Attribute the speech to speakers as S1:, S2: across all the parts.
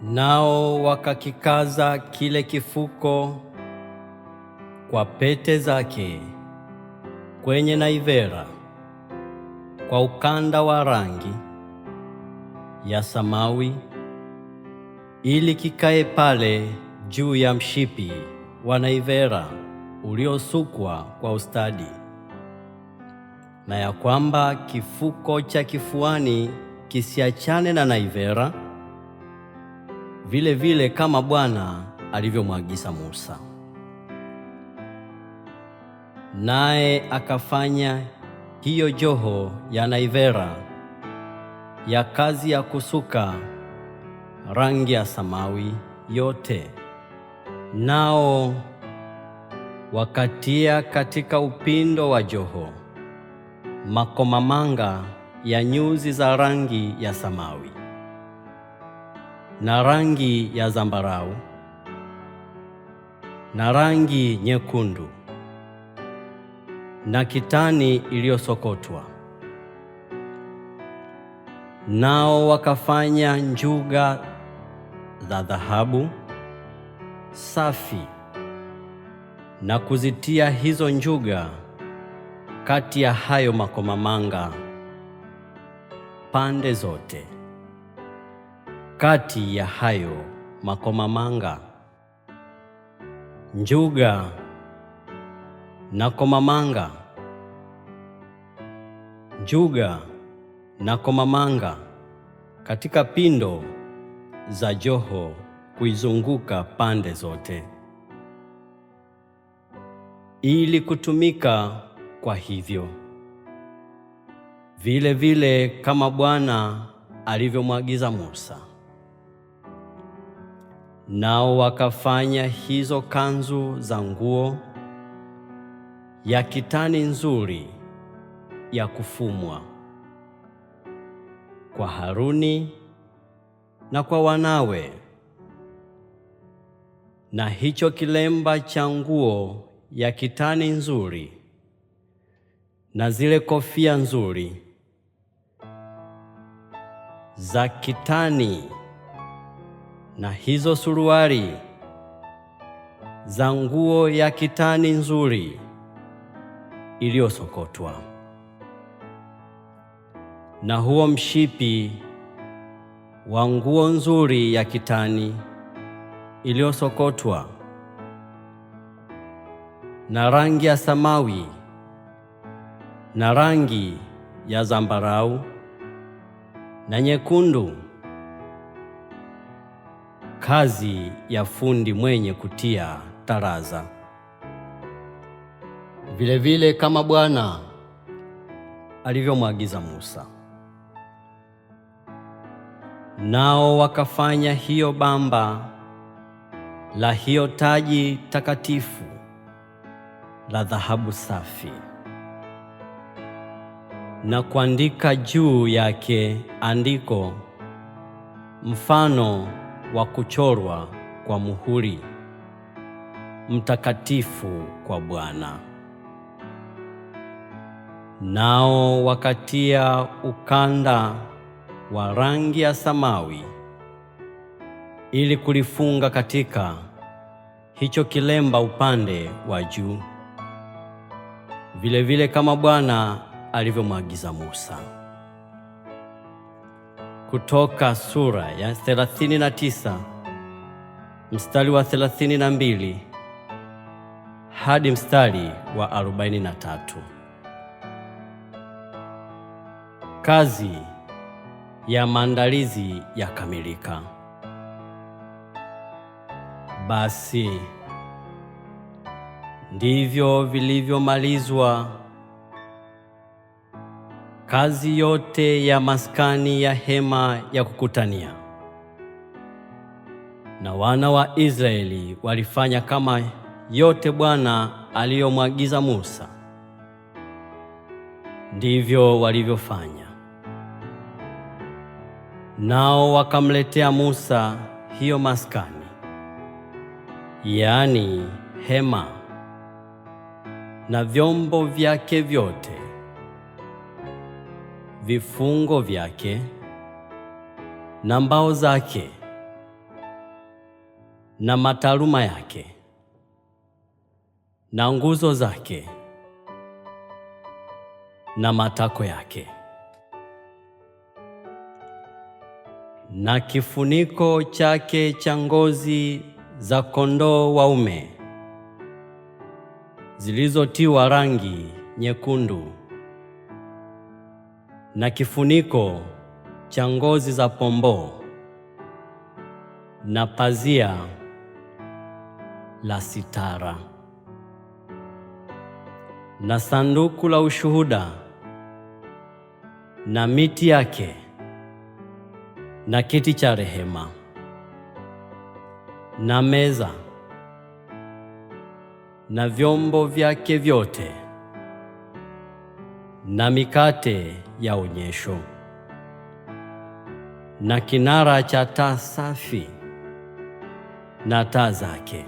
S1: Nao wakakikaza kile kifuko kwa pete zake kwenye naivera kwa ukanda wa rangi ya samawi, ili kikae pale juu ya mshipi wa naivera uliosukwa kwa ustadi, na ya kwamba kifuko cha kifuani kisiachane na naivera, vile vile kama Bwana alivyomwagiza Musa. Naye akafanya hiyo joho ya naivera ya kazi ya kusuka rangi ya samawi yote. Nao wakatia katika upindo wa joho makomamanga ya nyuzi za rangi ya samawi na rangi ya zambarau na rangi nyekundu na kitani iliyosokotwa. Nao wakafanya njuga za dhahabu safi na kuzitia hizo njuga kati ya hayo makomamanga pande zote. Kati ya hayo makomamanga, njuga na komamanga, njuga na komamanga katika pindo za joho kuizunguka pande zote, ili kutumika kwa hivyo, vile vile kama Bwana alivyomwagiza Musa. Nao wakafanya hizo kanzu za nguo ya kitani nzuri ya kufumwa kwa Haruni na kwa wanawe, na hicho kilemba cha nguo ya kitani nzuri na zile kofia nzuri za kitani na hizo suruali za nguo ya kitani nzuri iliyosokotwa, na huo mshipi wa nguo nzuri ya kitani iliyosokotwa na rangi ya samawi na rangi ya zambarau na nyekundu, kazi ya fundi mwenye kutia taraza, vile vile kama Bwana alivyomwagiza Musa. Nao wakafanya hiyo bamba la hiyo taji takatifu la dhahabu safi, na kuandika juu yake andiko mfano wa kuchorwa kwa muhuri, mtakatifu kwa Bwana. Nao wakatia ukanda wa rangi ya samawi ili kulifunga katika hicho kilemba upande wa juu, vile vile kama Bwana alivyomwagiza Musa. Kutoka sura ya 39 mstari wa 32 hadi mstari wa 43. Kazi ya maandalizi yakamilika. Basi ndivyo vilivyomalizwa kazi yote ya maskani ya hema ya kukutania, na wana wa Israeli walifanya kama yote Bwana aliyomwagiza Musa, ndivyo walivyofanya. Nao wakamletea Musa hiyo maskani, yaani hema na vyombo vyake vyote, vifungo vyake na mbao zake na mataruma yake na nguzo zake na matako yake, na kifuniko chake cha ngozi za kondoo waume zilizotiwa rangi nyekundu, na kifuniko cha ngozi za pomboo, na pazia la sitara, na sanduku la ushuhuda na miti yake, na kiti cha rehema, na meza na vyombo vyake vyote, na mikate ya onyesho, na kinara cha taa safi na taa zake,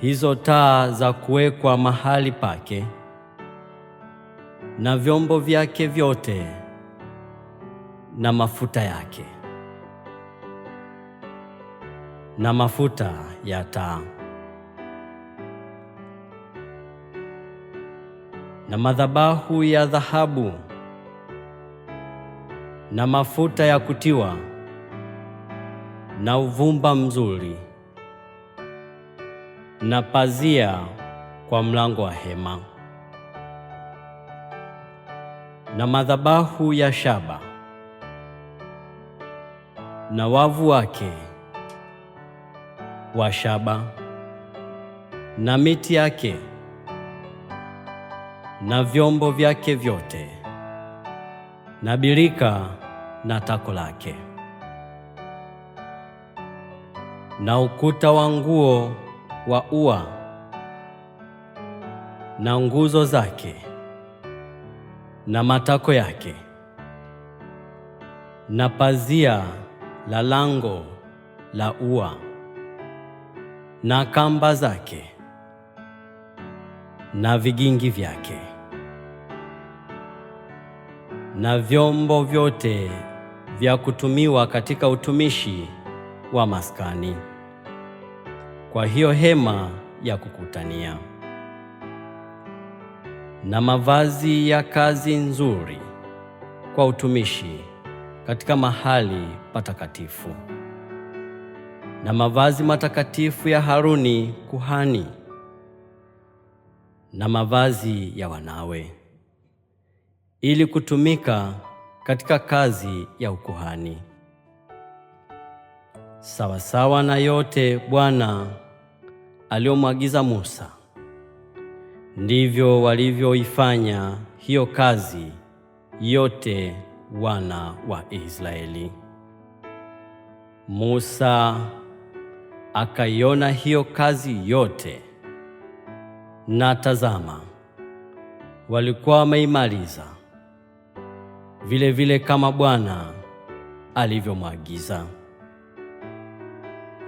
S1: hizo taa za kuwekwa mahali pake, na vyombo vyake vyote, na mafuta yake, na mafuta ya taa, na madhabahu ya dhahabu, na mafuta ya kutiwa, na uvumba mzuri, na pazia kwa mlango wa hema, na madhabahu ya shaba, na wavu wake wa shaba, na miti yake, na vyombo vyake vyote, na birika na tako lake, na ukuta wa nguo wa ua, na nguzo zake, na matako yake, na pazia la lango la ua, na kamba zake, na vigingi vyake, na vyombo vyote vya kutumiwa katika utumishi wa maskani, kwa hiyo hema ya kukutania, na mavazi ya kazi nzuri kwa utumishi katika mahali patakatifu, na mavazi matakatifu ya Haruni kuhani, na mavazi ya wanawe, ili kutumika katika kazi ya ukuhani, sawasawa na yote Bwana aliyomwagiza Musa, ndivyo walivyoifanya hiyo kazi yote wana wa Israeli. Musa akaiona hiyo kazi yote, na tazama, walikuwa wameimaliza vile vile kama Bwana alivyomwagiza.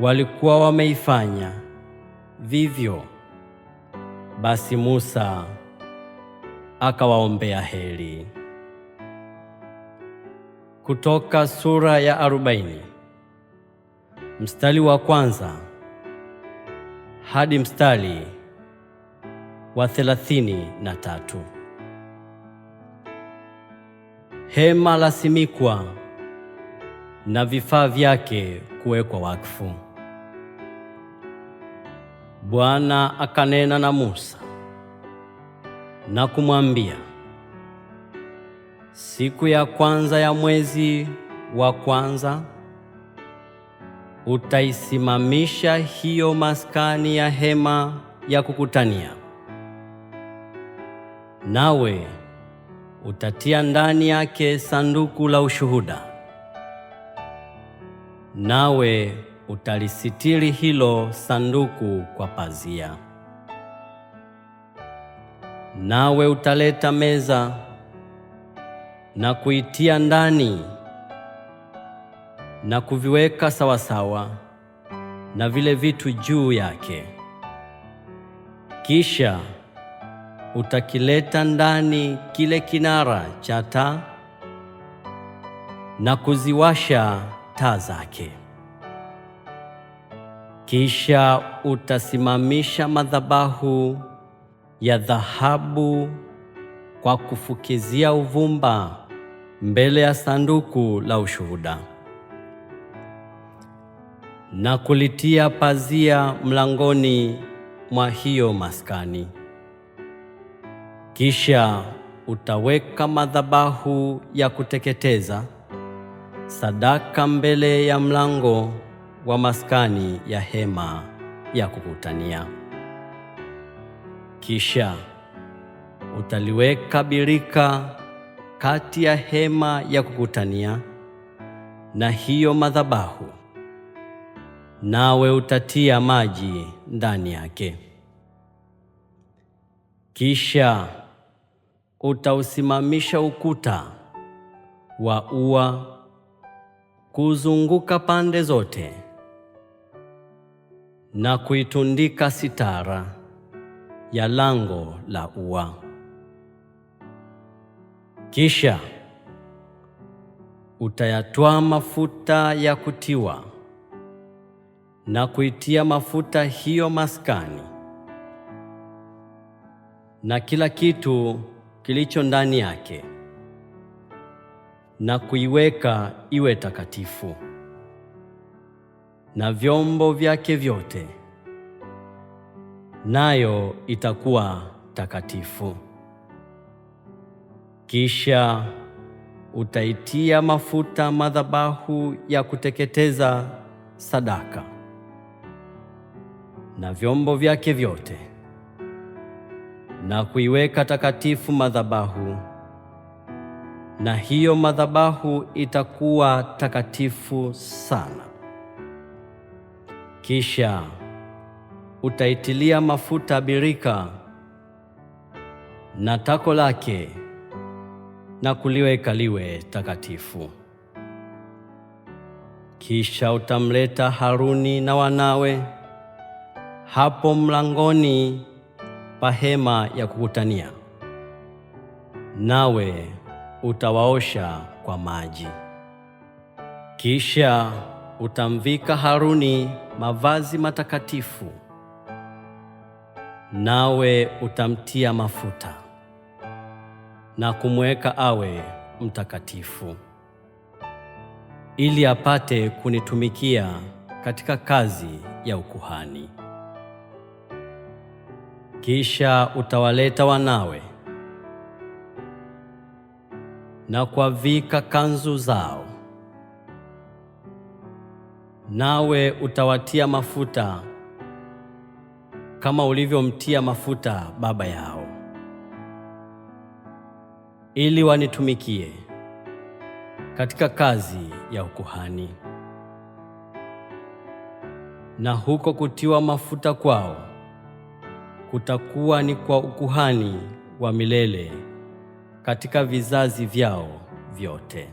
S1: Walikuwa wameifanya vivyo. Basi Musa akawaombea heri. Kutoka sura ya 40 mstari wa kwanza hadi mstari wa 33. Hema la simikwa na vifaa vyake kuwekwa wakfu. Bwana akanena na Musa na kumwambia, siku ya kwanza ya mwezi wa kwanza utaisimamisha hiyo maskani ya hema ya kukutania, nawe utatia ndani yake sanduku la ushuhuda, nawe utalisitiri hilo sanduku kwa pazia. Nawe utaleta meza na kuitia ndani na kuviweka sawasawa na vile vitu juu yake. Kisha utakileta ndani kile kinara cha taa na kuziwasha taa zake. Kisha utasimamisha madhabahu ya dhahabu kwa kufukizia uvumba mbele ya sanduku la ushuhuda, na kulitia pazia mlangoni mwa hiyo maskani. Kisha utaweka madhabahu ya kuteketeza sadaka mbele ya mlango wa maskani ya hema ya kukutania. Kisha utaliweka birika kati ya hema ya kukutania na hiyo madhabahu, nawe utatia maji ndani yake. Kisha utausimamisha ukuta wa ua kuzunguka pande zote na kuitundika sitara ya lango la ua. Kisha utayatwaa mafuta ya kutiwa na kuitia mafuta hiyo maskani na kila kitu kilicho ndani yake, na kuiweka iwe takatifu, na vyombo vyake vyote, nayo itakuwa takatifu. Kisha utaitia mafuta madhabahu ya kuteketeza sadaka na vyombo vyake vyote, na kuiweka takatifu madhabahu, na hiyo madhabahu itakuwa takatifu sana. Kisha utaitilia mafuta birika na tako lake na kuliweka liwe takatifu. Kisha utamleta Haruni na wanawe hapo mlangoni pa hema ya kukutania, nawe utawaosha kwa maji. Kisha utamvika Haruni mavazi matakatifu, nawe utamtia mafuta na kumweka awe mtakatifu, ili apate kunitumikia katika kazi ya ukuhani. Kisha utawaleta wanawe na kuwavika kanzu zao, nawe utawatia mafuta kama ulivyomtia mafuta baba yao, ili wanitumikie katika kazi ya ukuhani. Na huko kutiwa mafuta kwao kutakuwa ni kwa ukuhani wa milele katika vizazi vyao vyote.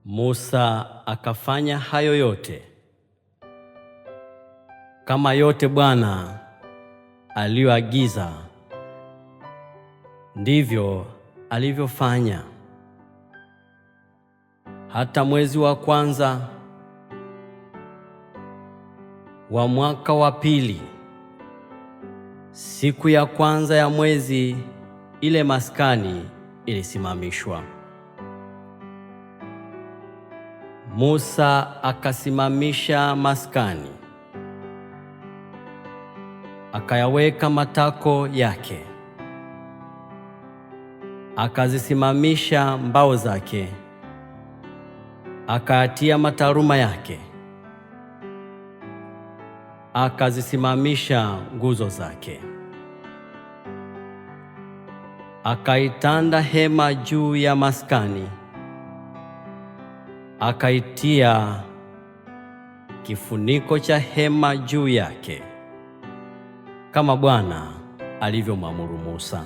S1: Musa akafanya hayo yote kama yote Bwana aliyoagiza, ndivyo alivyofanya. Hata mwezi wa kwanza wa mwaka wa pili, siku ya kwanza ya mwezi, ile maskani ilisimamishwa. Musa akasimamisha maskani, akayaweka matako yake, akazisimamisha mbao zake, akayatia mataruma yake, akazisimamisha nguzo zake. Akaitanda hema juu ya maskani, akaitia kifuniko cha hema juu yake, kama Bwana alivyomwamuru Musa.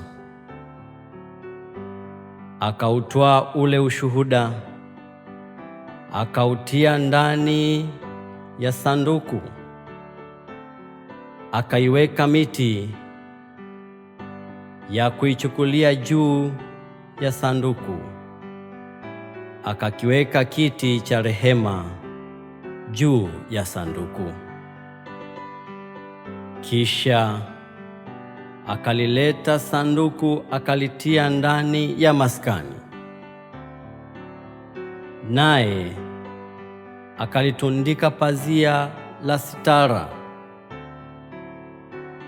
S1: Akautwaa ule ushuhuda, akautia ndani ya sanduku, akaiweka miti ya kuichukulia juu ya sanduku, akakiweka kiti cha rehema juu ya sanduku. Kisha akalileta sanduku akalitia ndani ya maskani, naye akalitundika pazia la sitara,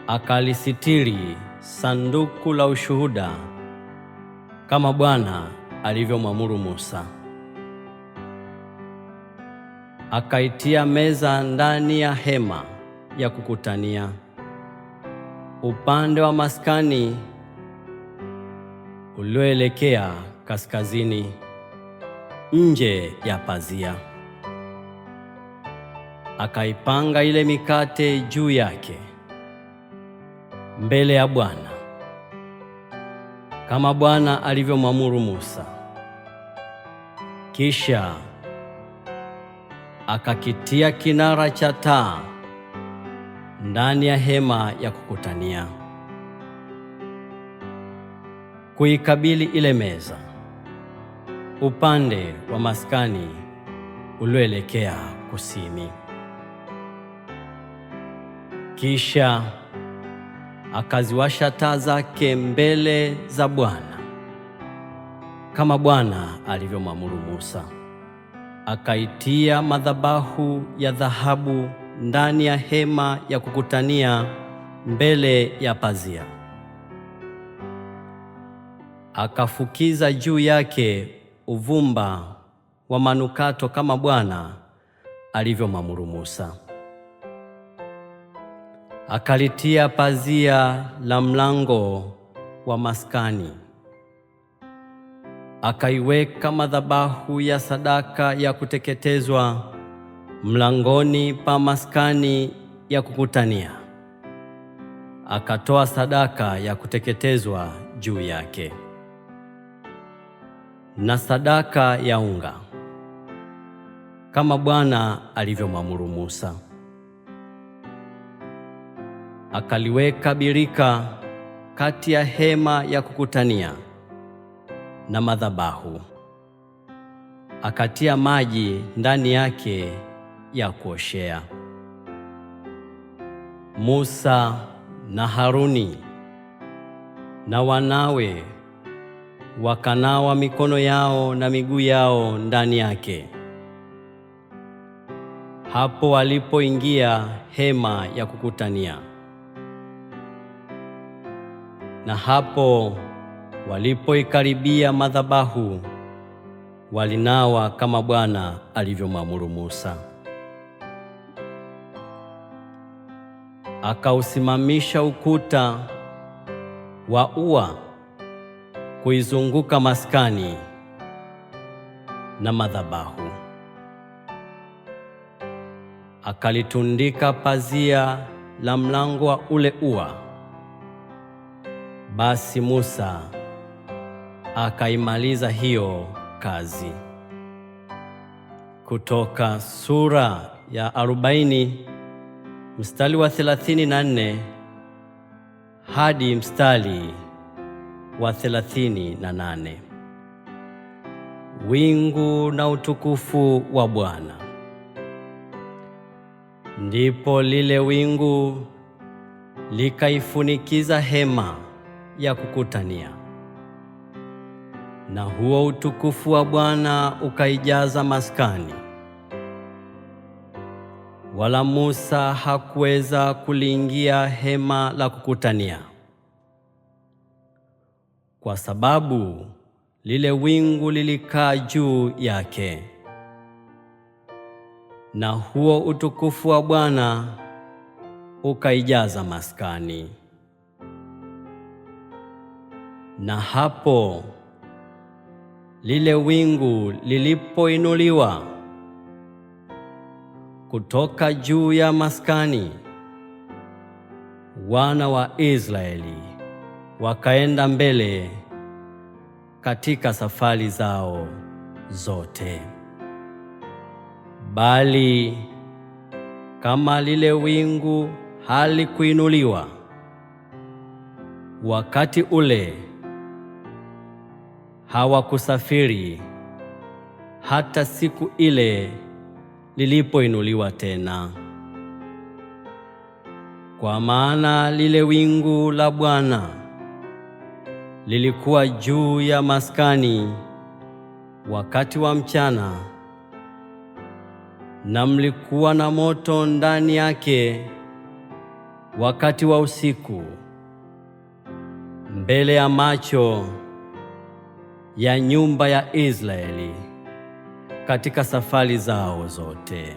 S1: akalisitiri sanduku la ushuhuda kama Bwana alivyomwamuru Musa. Akaitia meza ndani ya hema ya kukutania upande wa maskani ulioelekea kaskazini, nje ya pazia. Akaipanga ile mikate juu yake mbele ya Bwana kama Bwana alivyomwamuru Musa. Kisha akakitia kinara cha taa ndani ya hema ya kukutania, kuikabili ile meza upande wa maskani ulioelekea kusini. Kisha akaziwasha taa zake mbele za Bwana kama Bwana alivyomwamuru Musa. Akaitia madhabahu ya dhahabu ndani ya hema ya kukutania mbele ya pazia. Akafukiza juu yake uvumba wa manukato kama Bwana alivyomwamuru Musa. Akalitia pazia la mlango wa maskani. Akaiweka madhabahu ya sadaka ya kuteketezwa mlangoni pa maskani ya kukutania. Akatoa sadaka ya kuteketezwa juu yake na sadaka ya unga kama Bwana alivyomwamuru Musa. Akaliweka birika kati ya hema ya kukutania na madhabahu. Akatia maji ndani yake ya kuoshea. Musa na Haruni na wanawe wakanawa mikono yao na miguu yao ndani yake, hapo walipoingia hema ya kukutania, na hapo walipoikaribia madhabahu walinawa kama Bwana alivyomwamuru Musa. Akausimamisha ukuta wa ua kuizunguka maskani na madhabahu. Akalitundika pazia la mlango wa ule ua. Basi Musa akaimaliza hiyo kazi. Kutoka sura ya 40 mstari wa 34 hadi mstari wa 38. Wingu na utukufu wa Bwana. Ndipo lile wingu likaifunikiza hema ya kukutania, na huo utukufu wa Bwana ukaijaza maskani. Wala Musa hakuweza kuliingia hema la kukutania, kwa sababu lile wingu lilikaa juu yake, na huo utukufu wa Bwana ukaijaza maskani. Na hapo lile wingu lilipoinuliwa kutoka juu ya maskani, wana wa Israeli wakaenda mbele katika safari zao zote. Bali kama lile wingu halikuinuliwa wakati ule, hawakusafiri hata siku ile lilipoinuliwa tena. Kwa maana lile wingu la Bwana lilikuwa juu ya maskani wakati wa mchana, na mlikuwa na moto ndani yake wakati wa usiku, mbele ya macho ya nyumba ya Israeli katika safari zao zote.